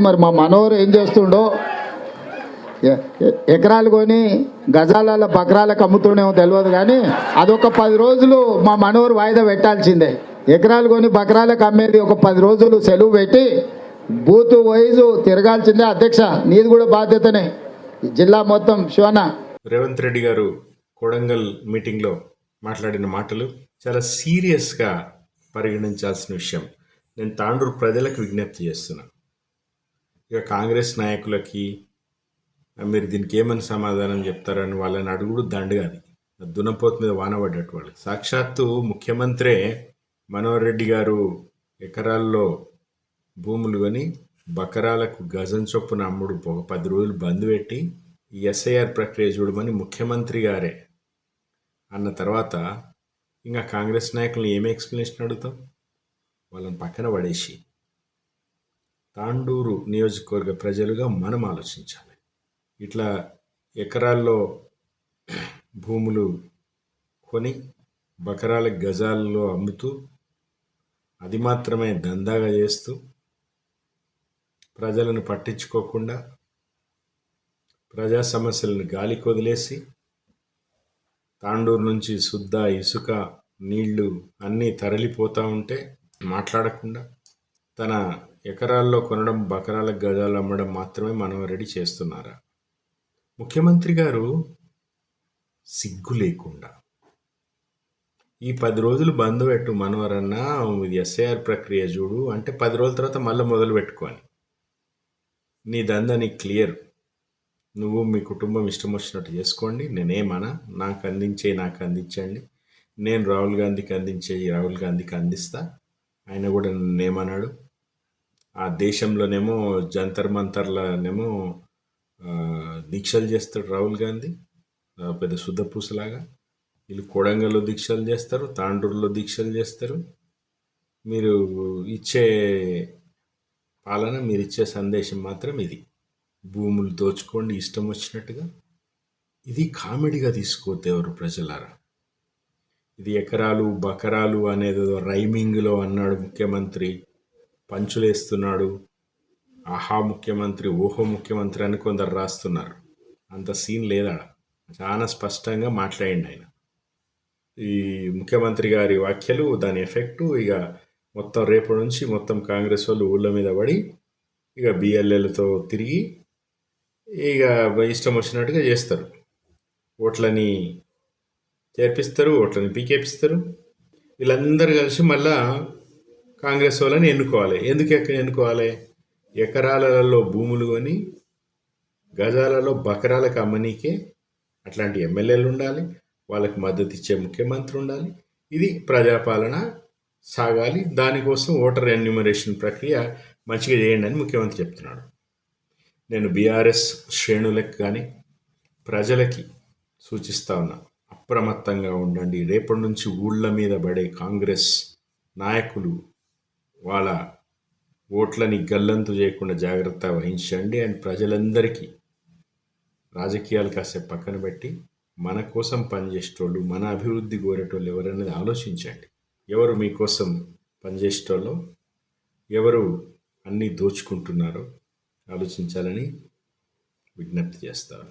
మరి మా మనోహర్ ఏం చేస్తుండో, ఎకరాలు కొని గజాల బకరాలకు అమ్ముతుండేమో తెలియదు, కానీ అదొక 10 రోజులు మా మనోహర్ వాయిదా పెట్టాల్సిందే. ఎకరాలు కొని బకరాలకు అమ్మేది ఒక 10 రోజులు సెలవు పెట్టి బూత్ వైజు తిరగాల్సిందే. అధ్యక్ష, నీది కూడా బాధ్యతనే, జిల్లా మొత్తం. శివన్న, రేవంత్ రెడ్డి గారు కొడంగల్ మీటింగ్లో మాట్లాడిన మాటలు చాలా సీరియస్గా పరిగణించాల్సిన విషయం. నేను తాండూరు ప్రజలకు విజ్ఞప్తి చేస్తున్నా. ఇక కాంగ్రెస్ నాయకులకి మీరు దీనికి ఏమని సమాధానం చెప్తారని వాళ్ళని అడుగుడు దండగాది. దున్నపోతు మీద వానబడ్డట్టు వాళ్ళు. సాక్షాత్తు ముఖ్యమంత్రే మనోహర్ రెడ్డి గారు ఎకరాల్లో భూములు కొని బకరాలకు గజం చొప్పున అమ్ముడు 10 రోజులు బంద్ పెట్టి ఈ ఎస్ఐఆర్ ప్రక్రియ చూడమని ముఖ్యమంత్రి గారే అన్న తర్వాత ఇంకా కాంగ్రెస్ నాయకులను ఏమి ఎక్స్ప్లెనేషన్ అడుగుతాం? వాళ్ళని పక్కన పడేసి తాండూరు నియోజకవర్గ ప్రజలుగా మనం ఆలోచించాలి. ఇట్లా ఎకరాల్లో భూములు కొని బకరాల గజాల్లో అమ్ముతూ అది మాత్రమే దందాగా చేస్తూ ప్రజలను పట్టించుకోకుండా ప్రజా సమస్యలను గాలికి వదిలేసి తాండూరు నుంచి శుద్ధ ఇసుక నీళ్లు అన్నీ తరలిపోతూ ఉంటే మాట్లాడకుండా తన ఎకరాల్లో కొనడం బకరాల గజాలు అమ్మడం మాత్రమే మనోహర్ రెడ్డి చేస్తున్నారా? ముఖ్యమంత్రి గారు సిగ్గు లేకుండా ఈ 10 రోజులు బంద్ పెట్టు మనోహర్ అన్న, ఎస్ఐఆర్ ప్రక్రియ చూడు అంటే 10 రోజుల తర్వాత మళ్ళీ మొదలు పెట్టుకోని నీ దందా నీకు క్లియర్. నువ్వు మీ కుటుంబం ఇష్టం వచ్చినట్టు చేసుకోండి, నేనేమన్నా. నాకు అందించండి. నేను రాహుల్ గాంధీకి రాహుల్ గాంధీకి అందిస్తా. ఆయన కూడా నన్నేమన్నాడు, ఆ దేశంలోనేమో జంతర్ మంతర్లనేమో దీక్షలు చేస్తాడు రాహుల్ గాంధీ, పెద్ద శుద్ధపూసలాగా. వీళ్ళు కొడంగల్లో దీక్షలు చేస్తారు, తాండూరులో దీక్షలు చేస్తారు. మీరు ఇచ్చే పాలన, మీరు ఇచ్చే సందేశం మాత్రం ఇది, భూములు దోచుకోండి ఇష్టం వచ్చినట్టుగా. ఇది కామెడీగా తీసుకోవద్దు ఎవరు ప్రజలారా. ఇది ఎకరాలు బకరాలు అనేది రైమింగ్లో అన్నాడు ముఖ్యమంత్రి, పంచులేస్తున్నాడు. ఆహా ముఖ్యమంత్రి, ఓహో ముఖ్యమంత్రి అని కొందరు రాస్తున్నారు. అంత సీన్ లేదా? చాలా స్పష్టంగా మాట్లాడండి ఆయన. ఈ ముఖ్యమంత్రి గారి వ్యాఖ్యలు, దాని ఎఫెక్టు ఇక మొత్తం రేపటి నుంచి మొత్తం కాంగ్రెస్ వాళ్ళు ఊళ్ళ మీద పడి ఇక బిఎల్ఏలతో తిరిగి ఇక ఇష్టం వచ్చినట్టుగా చేస్తారు. ఓట్లని చేర్పిస్తారు, ఓట్లని పీకేపిస్తారు. వీళ్ళందరూ కలిసి మళ్ళా కాంగ్రెస్ వాళ్ళని ఎన్నుకోవాలి. ఎందుకు ఎన్నుకోవాలి? ఎకరాలలో భూములు కొని గజాలలో బకరాలకు అమ్మనీకే అట్లాంటి ఎమ్మెల్యేలు ఉండాలి, వాళ్ళకి మద్దతు ఇచ్చే ముఖ్యమంత్రి ఉండాలి. ఇది ప్రజాపాలన సాగాలి. దానికోసం ఓటర్ ఎన్యూమరేషన్ ప్రక్రియ మంచిగా చేయండి అని ముఖ్యమంత్రి చెప్తున్నాడు. నేను బీఆర్ఎస్ శ్రేణులకు కానీ ప్రజలకి సూచిస్తా ఉన్నా, అప్రమత్తంగా ఉండండి. రేపటి నుంచి ఊళ్ళ మీద పడే కాంగ్రెస్ నాయకులు వాళ్ళ ఓట్లని గల్లంతు చేయకుండా జాగ్రత్త వహించండి. అండ్ ప్రజలందరికీ రాజకీయాలు కాసేపు పక్కన పెట్టి మన కోసం పనిచేసేటోళ్ళు, మన అభివృద్ధి కోరేటోళ్ళు ఎవరనేది ఆలోచించండి. ఎవరు మీకోసం పనిచేసేటోళ్ళు, ఎవరు అన్నీ దోచుకుంటున్నారో ఆలోచించాలని విజ్ఞప్తి చేస్తాను.